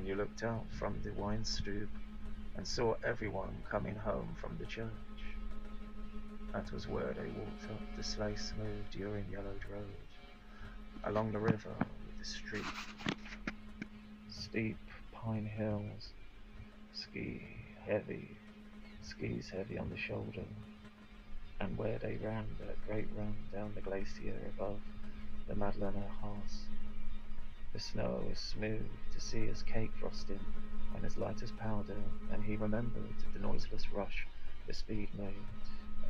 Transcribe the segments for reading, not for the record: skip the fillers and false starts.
when you looked out from the wine stoop and saw everyone coming home from the church. That was where they walked up the slay-smooth urine-yellowed road, along the river with the street, steep pine hills, skis heavy on the shoulder, and where they ran that great run down the glacier above the Madlener House. The snow was smooth to see as cake frosting and as light as powder, and he remembered the noiseless rush the speed made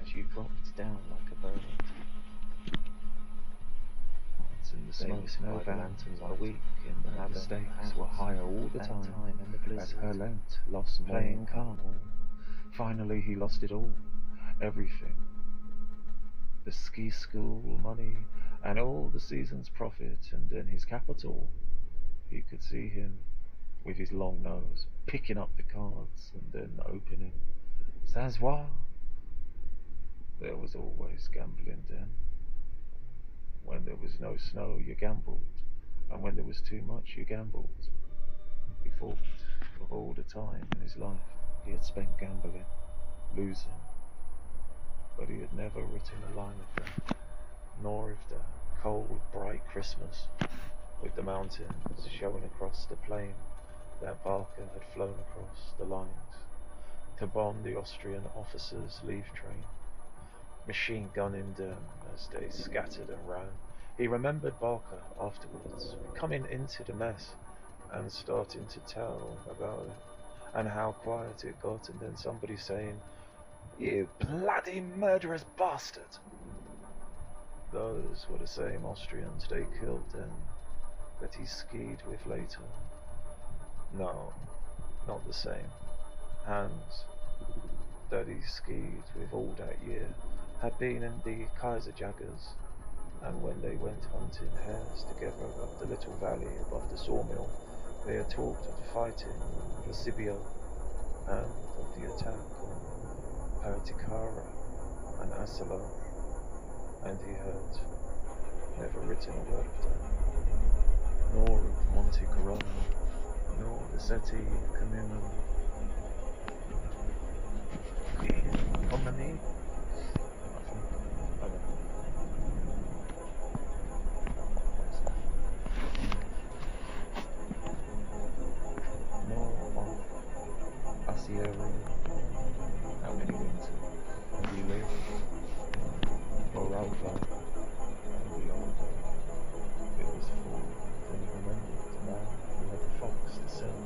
as you dropped down like a bird. And the snow lanterns a week in the Madlener stakes were higher all the time, and the blizzard as her lent lost playing calm. Finally he lost it all, everything. The ski school money and all the season's profit, and then his capital. You could see him with his long nose picking up the cards and then opening. S'asseoir. There was always gambling then. When there was no snow, you gambled, and when there was too much, you gambled. He thought of all the time in his life he had spent gambling, losing, but he had never written a line of that, nor of that cold, bright Christmas, with the mountains showing across the plain that Barker had flown across the lines to bomb the Austrian officers' leave train, machine gunning them as they scattered and ran. He remembered Barker afterwards, coming into the mess and starting to tell about it, and how quiet it got, and then somebody saying, "You bloody murderous bastard!" Those were the same Austrians they killed then, that he skied with later. No, not the same. Hans, that he skied with all that year, had been in the Kaiserjägers, and when they went hunting hares together up the little valley above the sawmill, they had talked of the fighting for Sibiu and of the attack on Pertikara and Asolo, and he had never written a word of that, nor of Monte Carlo, nor the Seti Communum. Company? How many winters have you lived? Or rather, and the older it was full, then he remembered the man who had the fox to sell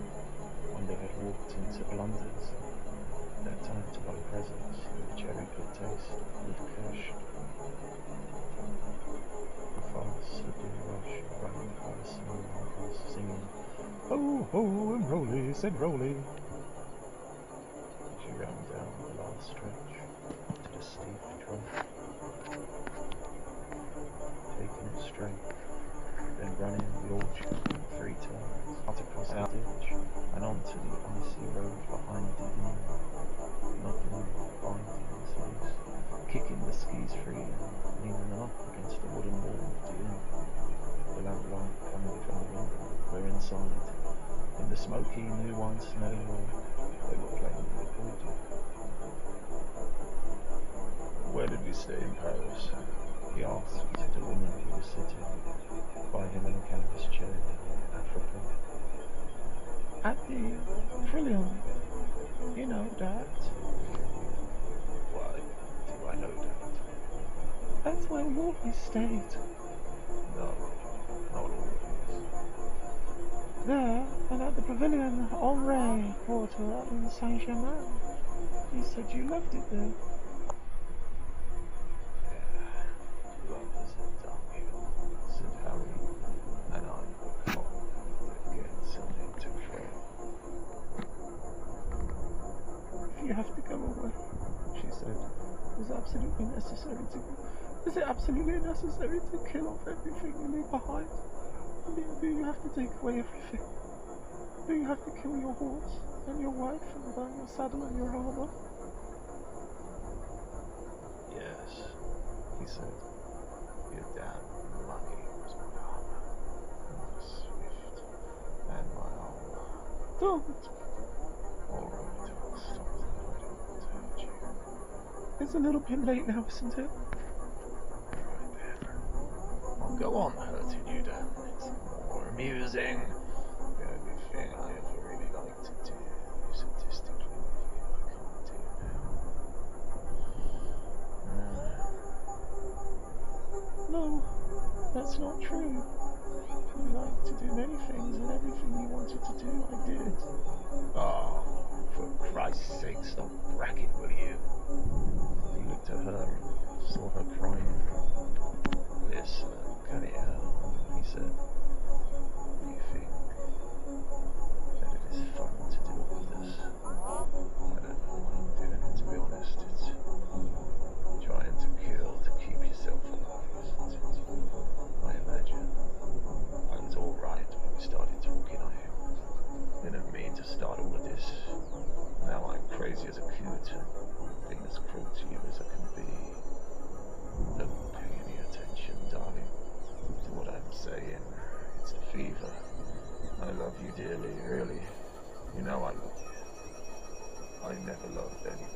when they had walked into Blunders, that time to buy presents with cherry good taste, with cash. The fast slipping rush ran by the snow house singing, "Ho, ho, and Rolly," said Rolly. She ran down the last stretch to the steep drop, taking it straight, then running the orchard 3 times, out across the ditch, and onto the icy road behind the inn, knocking binding his loose, kicking the skis free, and leaning them up against the wooden wall of the inn, the lamplight coming from the window, where inside, in the smoky new wine smelling way, they were playing the accordion. "Where did we stay in Paris?" he asked the woman who was sitting by him in a canvas chair in Africa. "At the Trillium. You know that." "Why do I know that?" "That's where we always stayed." "No, not always." "There, and at the Pavilion Henri Quarter in Saint-Germain. You said you loved it there." "Yeah, love is a downhill," said Harry, and I thought it gets a little too frail. "If you have to go away," she said, Is it absolutely necessary to kill off everything you leave behind? I mean, do you have to take away everything? Do you have to kill your horse and your wife and burn your saddle and your armor?" "Yes," he said. "You're damn lucky it was my armor, and my swift, and my armor." Don't. Alright, I'll stop then. I don't want to hurt you. It's a little bit late now, isn't it? Alright then. I'll go on hurting you then. It's more amusing. The only thing I ever really like to do sadistically with you, I can't do now. No, that's not true. You like to do many things, and everything you wanted to do, I did. Oh, for Christ's sake, stop bragging, will you? He looked at her and saw her crying. Listen, cut it out, He said, you think that it is fun to do all this? I don't know why I'm doing it, to be honest. It's trying to kill to keep yourself alive, isn't it? I imagine. I was alright when we started talking. I didn't mean to start all of this. Now I'm crazy as a coot and being as cruel to you as I can be. Don't pay any attention, darling, to what I'm saying. It's the fever. I love you dearly, really. You know I love you. I never loved anyone